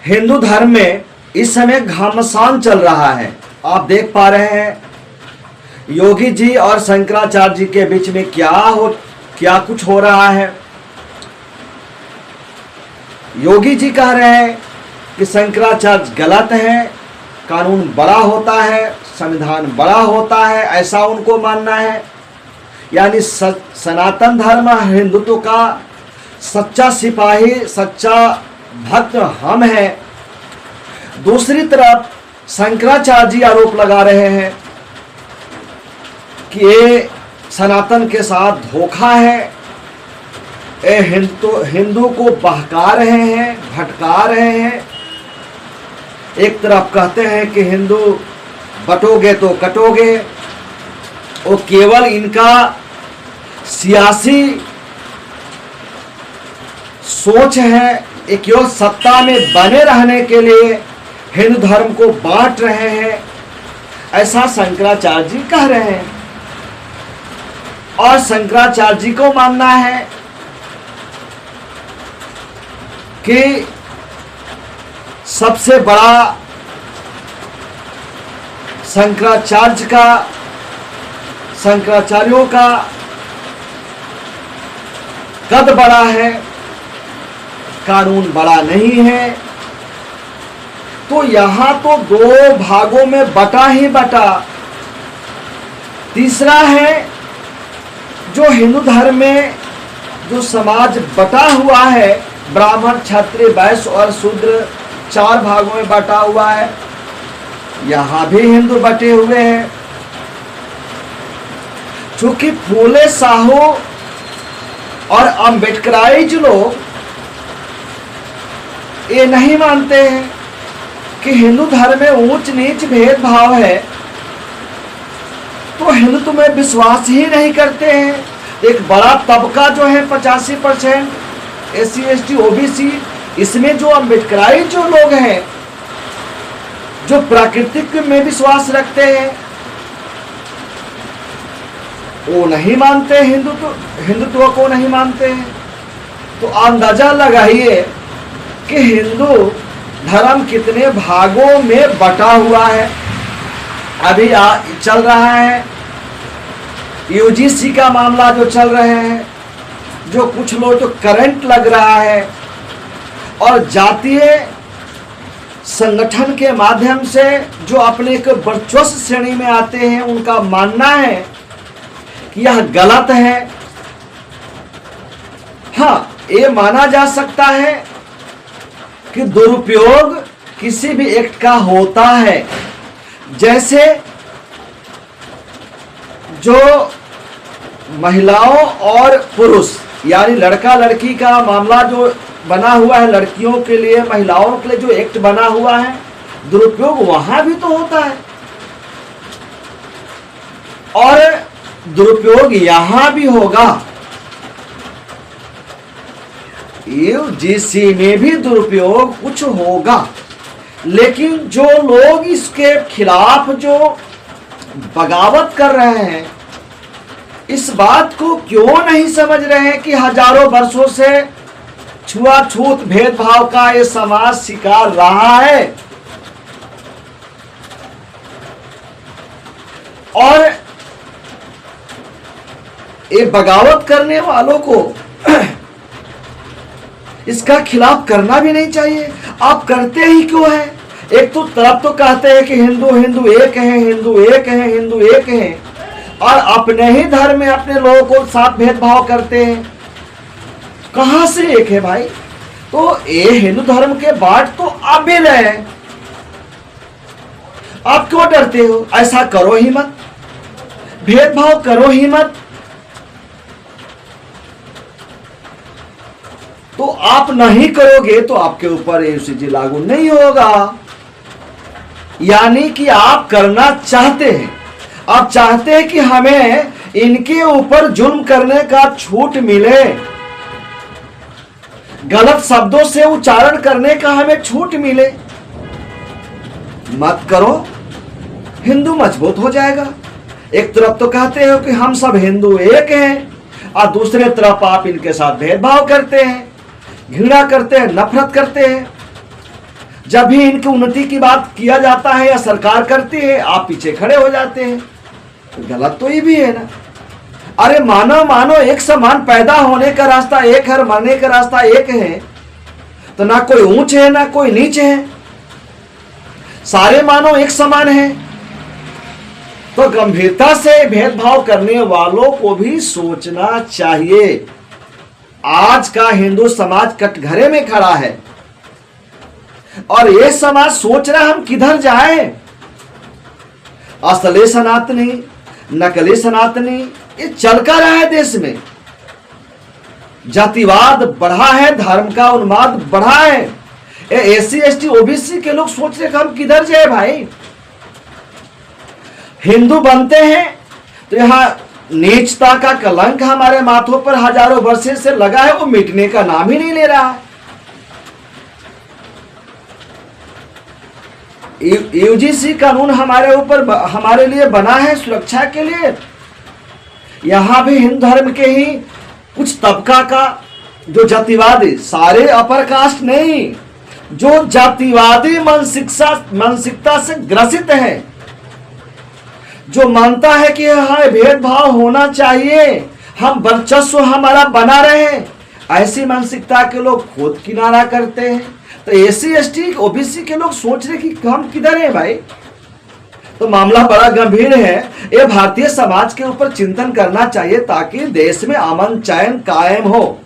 हिंदू धर्म में इस समय घमासान चल रहा है। आप देख पा रहे हैं योगी जी और शंकराचार्य जी के बीच में क्या कुछ हो रहा है। योगी जी कह रहे हैं कि शंकराचार्य गलत है, कानून बड़ा होता है, संविधान बड़ा होता है, ऐसा उनको मानना है। यानी सनातन धर्म हिंदुत्व का सच्चा सिपाही, सच्चा भक्त हम हैं। दूसरी तरफ शंकराचार्य जी आरोप लगा रहे हैं कि ये सनातन के साथ धोखा है, ये हिंदू को बहका रहे हैं, भटका रहे हैं। एक तरफ कहते हैं कि हिंदू बटोगे तो कटोगे, वो केवल इनका सियासी सोच है, एक केवल सत्ता में बने रहने के लिए हिंदू धर्म को बांट रहे हैं, ऐसा शंकराचार्य जी कह रहे हैं। और शंकराचार्य जी को मानना है कि सबसे बड़ा शंकराचार्यों का कद बड़ा है, कानून बड़ा नहीं है। तो यहां तो दो भागों में बटा ही बटा। तीसरा है जो हिंदू धर्म में जो समाज बटा हुआ है, ब्राह्मण, क्षत्रिय, वैश्य और शूद्र, 4 भागों में बटा हुआ है। यहां भी हिंदू बटे हुए हैं। चूंकि फूले साहू और अम्बेडकराइज लोग ये नहीं मानते हैं कि हिंदू धर्म में ऊंच नीच भेदभाव है, तो हिंदुत्व में विश्वास ही नहीं करते हैं। एक बड़ा तबका जो है 85% SC ST OBC, इसमें जो अम्बेडकराइज जो लोग हैं, जो प्राकृतिक में विश्वास रखते हैं, वो नहीं मानते, हिंदुत्व को नहीं मानते हैं। तो अंदाजा लगाइए कि हिंदू धर्म कितने भागों में बटा हुआ है। अभी चल रहा है UGC का मामला जो चल रहे हैं, जो कुछ लोग जो करंट लग रहा है, और जातीय संगठन के माध्यम से जो अपने एक वर्चस्व श्रेणी में आते हैं, उनका मानना है कि यह गलत है। हाँ, ये माना जा सकता है कि दुरुपयोग किसी भी एक्ट का होता है। जैसे जो महिलाओं और पुरुष यानी लड़का लड़की का मामला जो बना हुआ है, लड़कियों के लिए, महिलाओं के लिए जो एक्ट बना हुआ है, दुरुपयोग वहां भी तो होता है और दुरुपयोग यहां भी होगा। UGC में भी दुरुपयोग कुछ होगा। लेकिन जो लोग इसके खिलाफ जो बगावत कर रहे हैं, इस बात को क्यों नहीं समझ रहे हैं कि हजारों वर्षों से छुआछूत भेदभाव का ये समाज शिकार रहा है। और ये बगावत करने वालों को इसका खिलाफ करना भी नहीं चाहिए। आप करते ही क्यों हैं? एक तो तरफ तो कहते हैं कि हिंदू एक है, हिंदू एक है, हिंदू एक है, और अपने ही धर्म में अपने लोगों को साथ भेदभाव करते हैं। कहां से एक है भाई? तो ये हिंदू धर्म के बाट तो आप भी रहे हैं। आप क्यों डरते हो? ऐसा करो ही मत, भेदभाव करो ही मत। तो आप नहीं करोगे तो आपके ऊपर UGC लागू नहीं होगा। यानी कि आप करना चाहते हैं, आप चाहते हैं कि हमें इनके ऊपर जुल्म करने का छूट मिले, गलत शब्दों से उच्चारण करने का हमें छूट मिले। मत करो, हिंदू मजबूत हो जाएगा। एक तरफ तो कहते हो कि हम सब हिंदू एक हैं, और दूसरे तरफ आप इनके साथ भेदभाव करते हैं, घृणा करते हैं, नफरत करते हैं। जब भी इनकी उन्नति की बात किया जाता है या सरकार करती है, आप पीछे खड़े हो जाते हैं। तो गलत तो ये भी है ना। अरे मानो एक समान पैदा होने का रास्ता एक है, मरने का रास्ता एक है, तो ना कोई ऊंच है ना कोई नीच है, सारे मानो एक समान है। तो गंभीरता से भेदभाव करने वालों को भी सोचना चाहिए। आज का हिंदू समाज कटघरे में खड़ा है और ये समाज सोच रहा हम किधर जाए। असली सनातनी, नकली सनातनी, ये चल कर रहा है देश में। जातिवाद बढ़ा है, धर्म का उन्माद बढ़ा है। एससी एसटी ओबीसी के लोग सोच रहे हम किधर जाए भाई। हिंदू बनते हैं तो यहां नीचता का कलंक हमारे माथों पर हजारों वर्षों से लगा है, वो मिटने का नाम ही नहीं ले रहा है। यूजीसी कानून हमारे लिए बना है सुरक्षा के लिए। यहां भी हिंदू धर्म के ही कुछ तबका का जो जातिवादी, सारे अपर कास्ट नहीं, जो जातिवादी मानसिकता से ग्रसित है, जो मानता है कि हाँ भेदभाव होना चाहिए, हम वर्चस्व हमारा बना रहे, ऐसी मानसिकता के लोग खुद किनारा करते हैं। तो एससी एसटी ओबीसी के लोग सोच रहे कि हम किधर हैं भाई। तो मामला बड़ा गंभीर है। ये भारतीय समाज के ऊपर चिंतन करना चाहिए ताकि देश में अमन चैन कायम हो।